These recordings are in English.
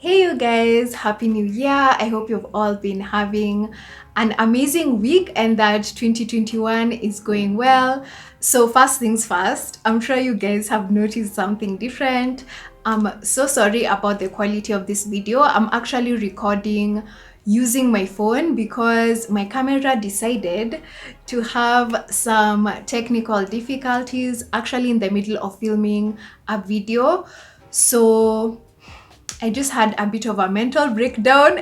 Hey you guys, happy new year. I hope you've all been having an amazing week and that 2021 is going well. So first things first, I'm sure you guys have noticed something different. I'm so sorry about the quality of this video. I'm actually recording using my phone because my camera decided to have some technical difficulties actually in the middle of filming a video. So I just had a bit of a mental breakdown.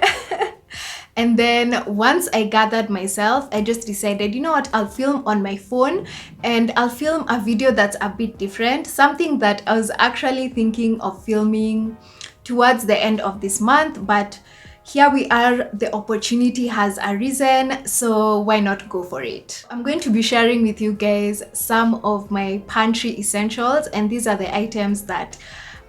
And then once I gathered myself, I just decided, you know what, I'll film on my phone and I'll film a video that's a bit different, something that I was actually thinking of filming towards the end of this month, but here we are, the opportunity has arisen, so why not go for it? I'm going to be sharing with you guys some of my pantry essentials, and these are the items that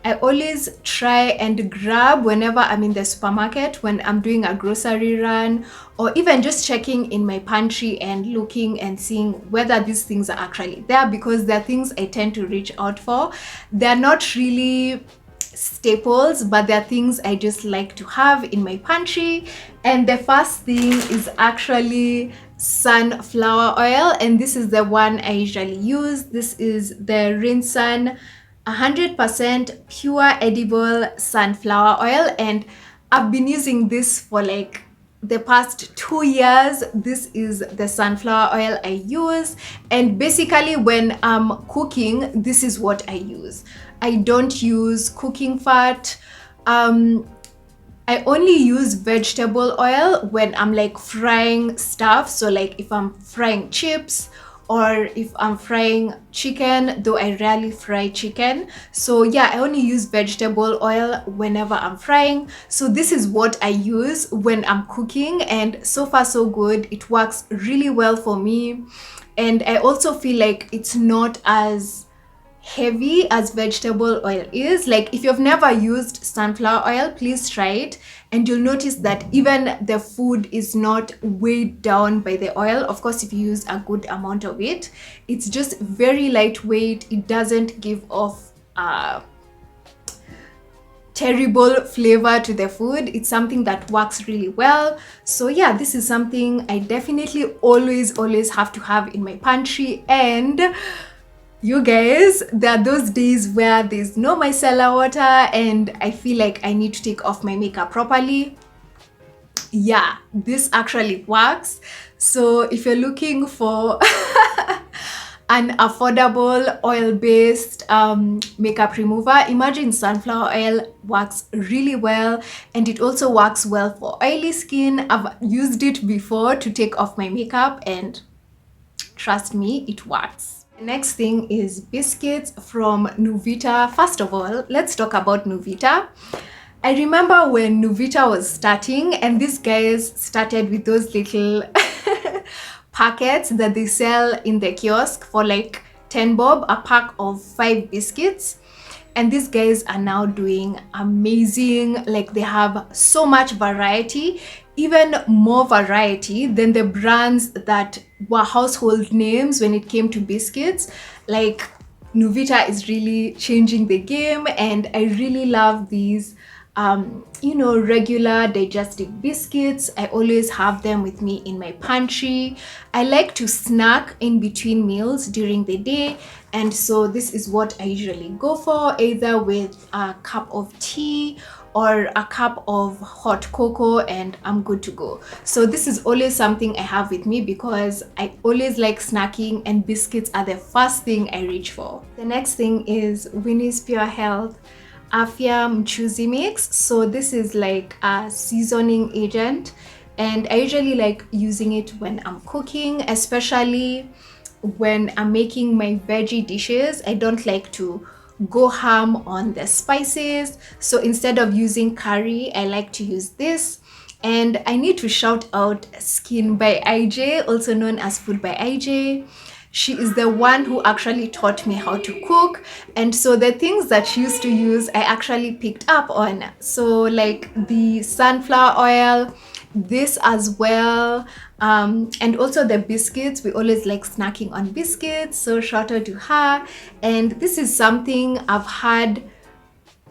I always try and grab whenever I'm in the supermarket, when I'm doing a grocery run, or even just checking in my pantry and looking and seeing whether these things are actually there, because they're things I tend to reach out for. They're not really staples, but they're things I just like to have in my pantry. And the first thing is actually sunflower oil, and this is the one I usually use. This is the Rinsan 100% pure edible sunflower oil, and I've been using this for like the past 2 years. This is the sunflower oil I use, and basically when I'm cooking, this is what I use. I don't use cooking fat. I only use vegetable oil when I'm like frying stuff, so like if I'm frying chips or if I'm frying chicken, though I rarely fry chicken. So yeah, I only use vegetable oil whenever I'm frying. So this is what I use when I'm cooking, and so far so good. It works really well for me, and I also feel like it's not as heavy as vegetable oil is. Like if you've never used sunflower oil, please try it, and you'll notice that even the food is not weighed down by the oil. Of course, if you use a good amount of it, it's just very lightweight. It doesn't give off terrible flavor to the food. It's something that works really well. So yeah, this is something I definitely always have to have in my pantry. And you guys, there are those days where there's no micellar water and I feel like I need to take off my makeup properly. Yeah, this actually works. So if you're looking for an affordable oil-based makeup remover, imagine sunflower oil works really well, and it also works well for oily skin. I've used it before to take off my makeup, and trust me, it works. The next thing is biscuits from Novita. First of all, let's talk about Novita. I remember when Novita was starting, and these guys started with those little packets that they sell in the kiosk for like 10 bob, a pack of 5 biscuits. And these guys are now doing amazing. Like they have so much variety, even more variety than the brands that were household names when it came to biscuits. Like Novita is really changing the game, and I really love these regular digestive biscuits. I always have them with me in my pantry. I like to snack in between meals during the day, and so this is what I usually go for, either with a cup of tea or a cup of hot cocoa, and I'm good to go. So this is always something I have with me because I always like snacking, and biscuits are the first thing I reach for. The next thing is Winnie's Pure Health Afya Mchuzi Mix. So this is like a seasoning agent, and I usually like using it when I'm cooking, especially when I'm making my veggie dishes. I don't like to go ham on the spices, so instead of using curry, I like to use this. And I need to shout out Skin by IJ, also known as Food by IJ. She is the one who actually taught me how to cook, and so the things that she used to use I actually picked up on. So like the sunflower oil, this as well, and also the biscuits. We always like snacking on biscuits, so shout out to her. And this is something I've had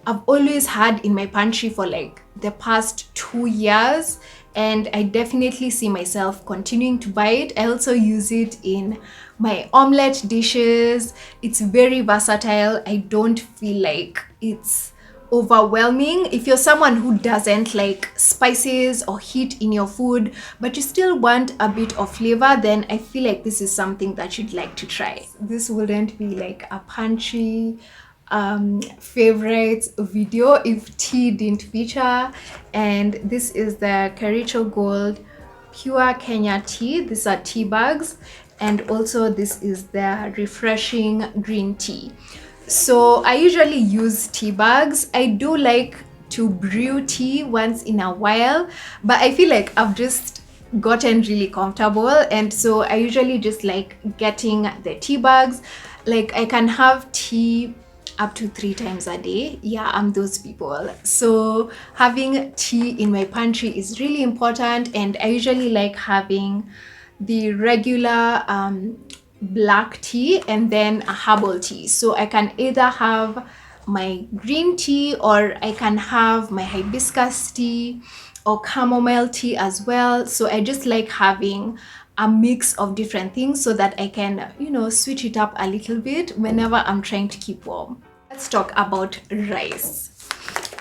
I've always had in my pantry for like the past 2 years, and I definitely see myself continuing to buy it. I also use it in my omelette dishes. It's very versatile. I don't feel like it's overwhelming. If you're someone who doesn't like spices or heat in your food, but you still want a bit of flavor, then I feel like this is something that you'd like to try. This wouldn't be like a pantry favorite video if tea didn't feature. And this is the Kericho Gold Pure Kenya Tea. These are tea bags, and also this is the refreshing green tea. So I usually use tea bags. I do like to brew tea once in a while, but I feel like I've just gotten really comfortable, and so I usually just like getting the tea bags. Like I can have tea up to 3 times a day. Yeah, I'm those people. So having tea in my pantry is really important, and I usually like having the regular black tea and then a herbal tea. So I can either have my green tea, or I can have my hibiscus tea or chamomile tea as well. So I just like having a mix of different things so that I can, switch it up a little bit whenever I'm trying to keep warm. Let's talk about rice.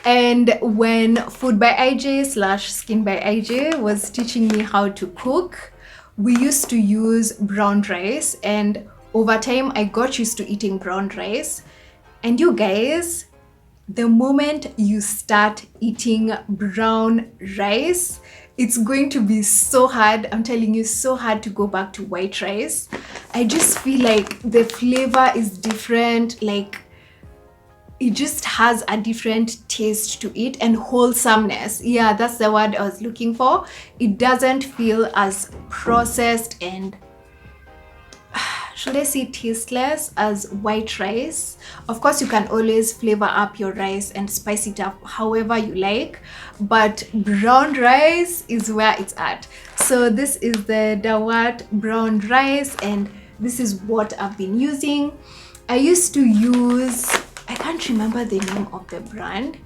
And when Food by IJ / Skin by IJ was teaching me how to cook, we used to use brown rice, and over time I got used to eating brown rice. And you guys, the moment you start eating brown rice, it's going to be so hard. I'm telling you, so hard to go back to white rice. I just feel like the flavor is different. Like it just has a different taste to it, and wholesomeness. Yeah, that's the word I was looking for. It doesn't feel as processed and should I say tasteless as white rice. Of course, you can always flavor up your rice and spice it up however you like, but brown rice is where it's at. So this is the Dawat brown rice, and this is what I've been using. I used to use, I can't remember the name of the brand,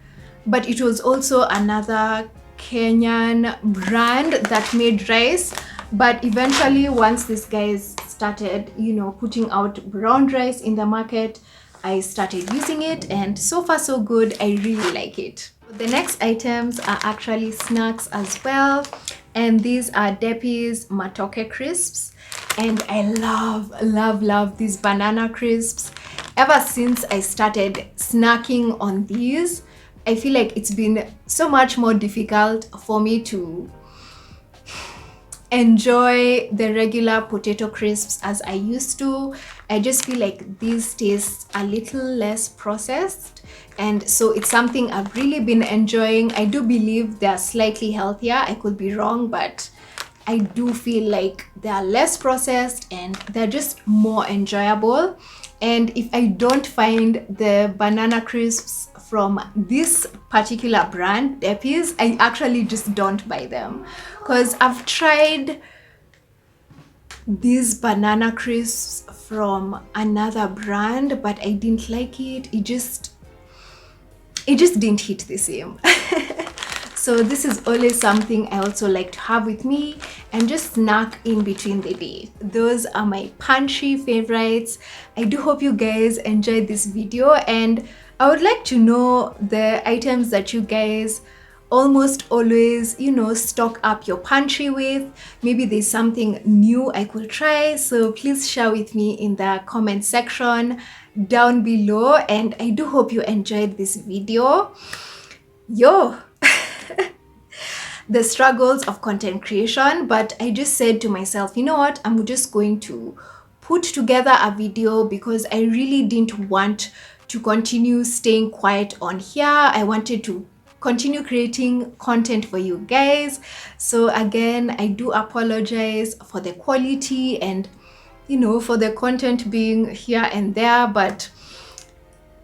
but it was also another Kenyan brand that made rice. But eventually, once these guys started, putting out brown rice in the market, I started using it, and so far so good. I really like it. The next items are actually snacks as well, and these are Depi's Matoke crisps, and I love these banana crisps. Ever since I started snacking on these, I feel like it's been so much more difficult for me to enjoy the regular potato crisps as I used to. I just feel like these taste a little less processed, and so it's something I've really been enjoying. I do believe they're slightly healthier. I could be wrong, but I do feel like they're less processed and they're just more enjoyable. And if I don't find the banana crisps from this particular brand, Depi's, I actually just don't buy them, because I've tried these banana crisps from another brand, but I didn't like it. It just didn't hit the same. So this is always something I also like to have with me and just snack in between the day. Those are my pantry favorites. I do hope you guys enjoyed this video, and I would like to know the items that you guys almost always, stock up your pantry with. Maybe there's something new I could try, so please share with me in the comment section down below. And I do hope you enjoyed this video. The struggles of content creation, but I just said to myself, you know what, I'm just going to put together a video because I really didn't want to continue staying quiet on here. I wanted to continue creating content for you guys. So again, I do apologize for the quality and for the content being here and there, but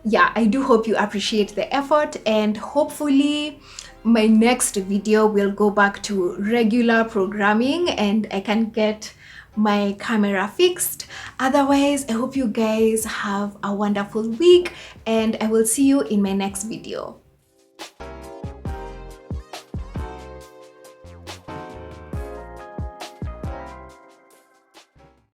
yeah, I do hope you appreciate the effort, and hopefully my next video will go back to regular programming and I can get my camera fixed. Otherwise, I hope you guys have a wonderful week, and I will see you in my next video.